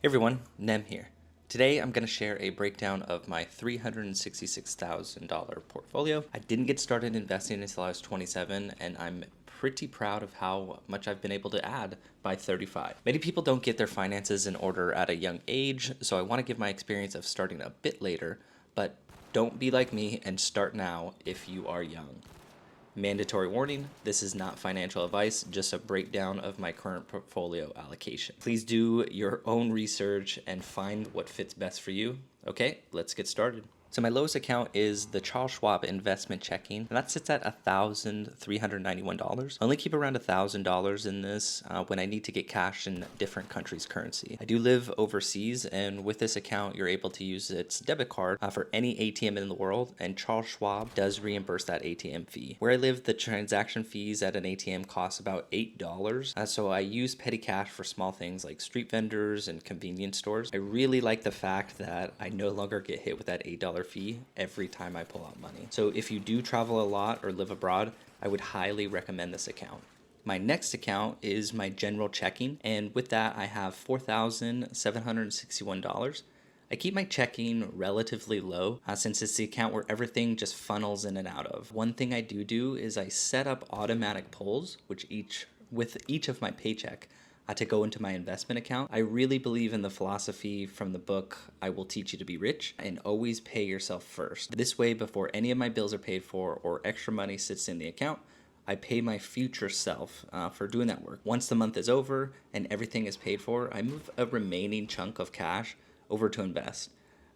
Hey everyone, Nem here. Today I'm going to share a breakdown of my $366,000 portfolio. I didn't get started investing until I was 27, and I'm pretty proud of how much I've been able to add by 35. Many people don't get their finances in order at a young age, so I want to give my experience of starting a bit later, but don't be like me and start now if you are young. Mandatory warning, this is not financial advice, just a breakdown of my current portfolio allocation. Please do your own research and find what fits best for you. Okay, let's get started. So my lowest account is the Charles Schwab investment checking, and that sits at $1,391. I only keep around $1,000 in this when I need to get cash in different countries' currency. I do live overseas, and with this account, you're able to use its debit card for any ATM in the world, and Charles Schwab does reimburse that ATM fee. Where I live, the transaction fees at an ATM cost about $8, so I use petty cash for small things like street vendors and convenience stores. I really like the fact that I no longer get hit with that $8 fee every time I pull out money. So if you do travel a lot or live abroad, I would highly recommend this account. My next account is my general checking, and with that I have $4,761. I keep my checking relatively low since it's the account where everything just funnels in and out of. One thing I do is I set up automatic pulls, with each of my paycheck to go into my investment account. I really believe in the philosophy from the book, I Will Teach You to Be Rich, and always pay yourself first. This way, before any of my bills are paid for or extra money sits in the account, I pay my future self for doing that work. Once the month is over and everything is paid for, I move a remaining chunk of cash over to invest.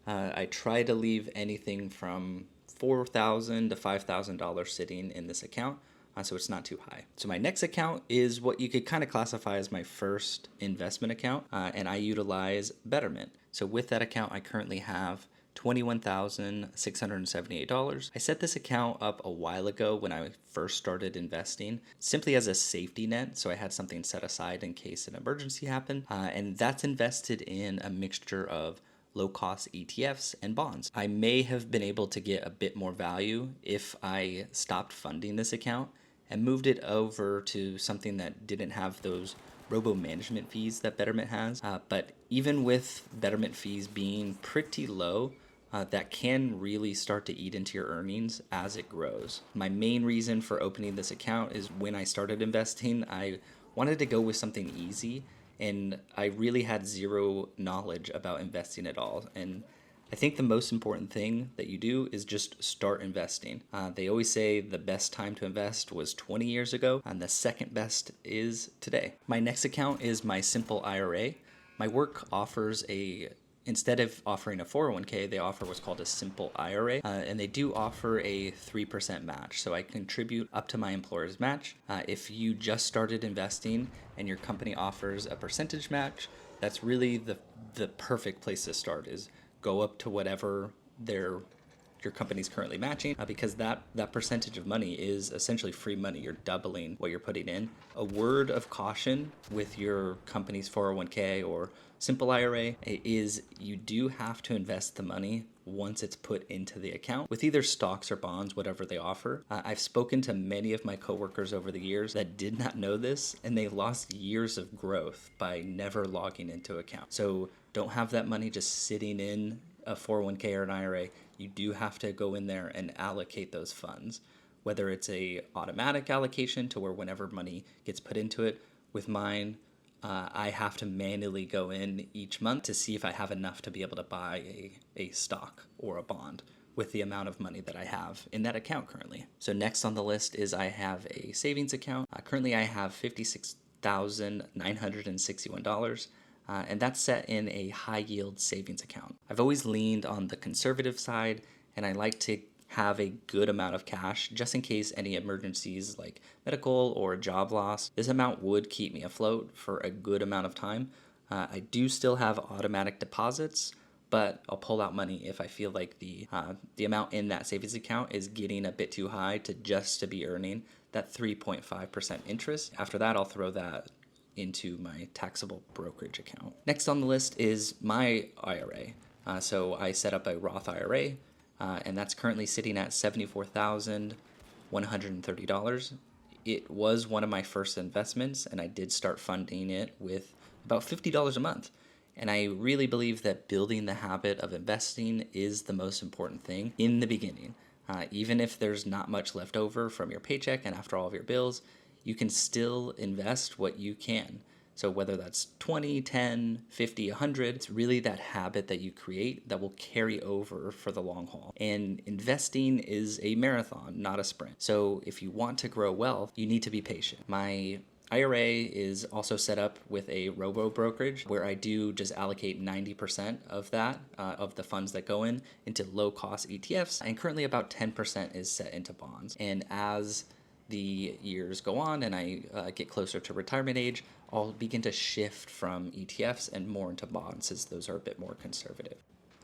I try to leave anything from $4,000 to $5,000 sitting in this account, so it's not too high. So my next account is what you could kind of classify as my first investment account, and I utilize Betterment. So with that account, I currently have $21,678. I set this account up a while ago when I first started investing, simply as a safety net, so I had something set aside in case an emergency happened, and that's invested in a mixture of low-cost ETFs and bonds. I may have been able to get a bit more value if I stopped funding this account and moved it over to something that didn't have those robo management fees that Betterment has. But even with Betterment fees being pretty low, that can really start to eat into your earnings as it grows. My main reason for opening this account is when I started investing, I wanted to go with something easy, and I really had zero knowledge about investing at all. And I think the most important thing that you do is just start investing. They always say the best time to invest was 20 years ago, and the second best is today. My next account is my Simple IRA. My work offers instead of offering a 401k, they offer what's called a Simple IRA, and they do offer a 3% match. So I contribute up to my employer's match. If you just started investing and your company offers a percentage match, that's really the perfect place to start, is go up to whatever your company's currently matching, because that percentage of money is essentially free money. You're doubling what you're putting in. A word of caution with your company's 401k or Simple IRA is you do have to invest the money once it's put into the account with either stocks or bonds, whatever they offer. I've spoken to many of my coworkers over the years that did not know this, and they lost years of growth by never logging into account. So don't have that money just sitting in a 401k or an IRA. You do have to go in there and allocate those funds, whether it's a automatic allocation to where whenever money gets put into it. With mine, I have to manually go in each month to see if I have enough to be able to buy a stock or a bond with the amount of money that I have in that account currently. So next on the list is I have a savings account. Currently I have $56,961. And that's set in a high yield savings account. I've always leaned on the conservative side, and I like to have a good amount of cash just in case any emergencies like medical or job loss. This amount would keep me afloat for a good amount of time. I do still have automatic deposits, but I'll pull out money if I feel like the amount in that savings account is getting a bit too high to be earning that 3.5% interest. After that, I'll throw that into my taxable brokerage account. Next on the list is my IRA. So I set up a Roth IRA, and that's currently sitting at $74,130. It was one of my first investments, and I did start funding it with about $50 a month. And I really believe that building the habit of investing is the most important thing in the beginning. Even if there's not much left over from your paycheck and after all of your bills, you can still invest what you can. So whether that's 20, 10, 50, 100, it's really that habit that you create that will carry over for the long haul. And investing is a marathon, not a sprint. So if you want to grow wealth, you need to be patient. My IRA is also set up with a robo brokerage where I do just allocate 90% of that, of the funds that go in, into low cost ETFs. And currently about 10% is set into bonds. And as the years go on and I get closer to retirement age, I'll begin to shift from ETFs and more into bonds, as those are a bit more conservative.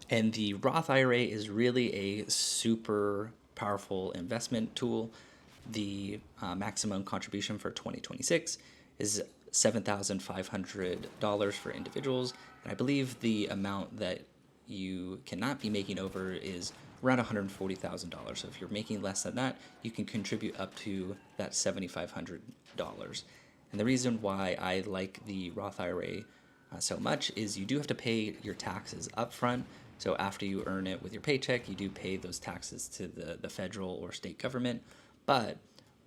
And the Roth IRA is really a super powerful investment tool. The maximum contribution for 2026 is $7,500 for individuals. And I believe the amount that you cannot be making over is around $140,000. So if you're making less than that, you can contribute up to that $7,500. And the reason why I like the Roth IRA so much is you do have to pay your taxes upfront. So after you earn it with your paycheck, you do pay those taxes to the federal or state government. But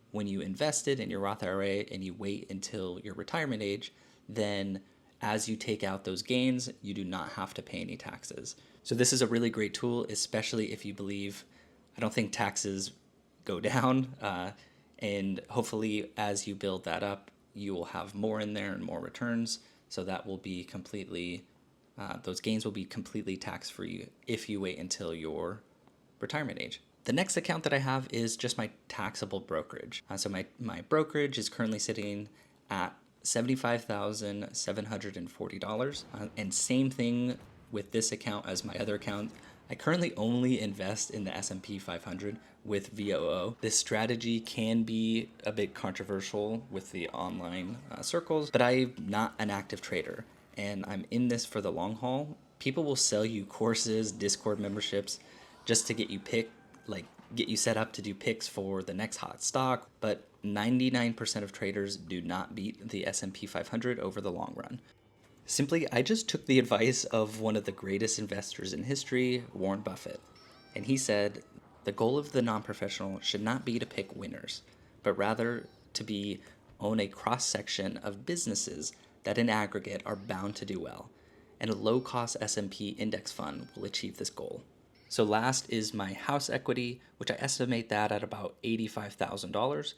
when you invested in your Roth IRA and you wait until your retirement age, then as you take out those gains, you do not have to pay any taxes. So this is a really great tool, especially if you believe, I don't think taxes go down. And hopefully as you build that up, you will have more in there and more returns. So that will be completely, those gains will be completely tax-free if you wait until your retirement age. The next account that I have is just my taxable brokerage. So my brokerage is currently sitting at $75,740. And same thing with this account as my other account. I currently only invest in the S&P 500 with VOO. This strategy can be a bit controversial with the online circles, but I'm not an active trader and I'm in this for the long haul. People will sell you courses, Discord memberships, just to get you get you set up to do picks for the next hot stock, but 99% of traders do not beat the S&P 500 over the long run. Simply, I just took the advice of one of the greatest investors in history, Warren Buffett, and he said, the goal of the non-professional should not be to pick winners, but rather to own a cross-section of businesses that in aggregate are bound to do well, and a low-cost S&P index fund will achieve this goal. So last is my house equity, which I estimate that at about $85,000.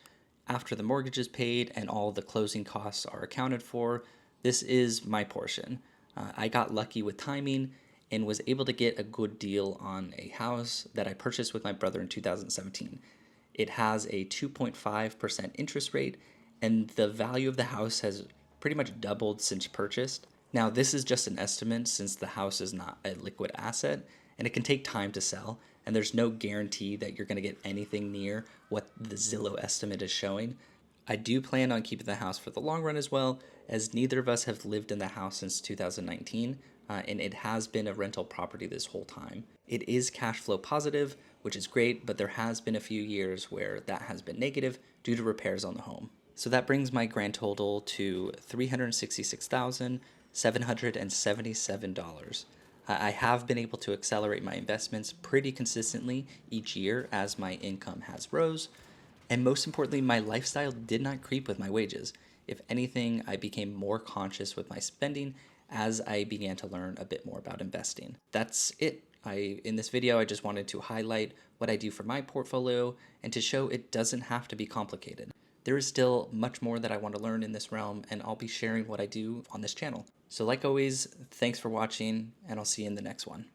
After the mortgage is paid and all the closing costs are accounted for, this is my portion. I got lucky with timing and was able to get a good deal on a house that I purchased with my brother in 2017. It has a 2.5% interest rate, and the value of the house has pretty much doubled since purchased. Now, this is just an estimate since the house is not a liquid asset, and it can take time to sell, and there's no guarantee that you're going to get anything near what the Zillow estimate is showing. I do plan on keeping the house for the long run as well, as neither of us have lived in the house since 2019, and it has been a rental property this whole time. It is cash flow positive, which is great, but there has been a few years where that has been negative due to repairs on the home. So that brings my grand total to $366,777. I have been able to accelerate my investments pretty consistently each year as my income has rose. And most importantly, my lifestyle did not creep with my wages. If anything, I became more conscious with my spending as I began to learn a bit more about investing. That's it. In this video, I just wanted to highlight what I do for my portfolio and to show it doesn't have to be complicated. There is still much more that I want to learn in this realm, and I'll be sharing what I do on this channel. So like always, thanks for watching, and I'll see you in the next one.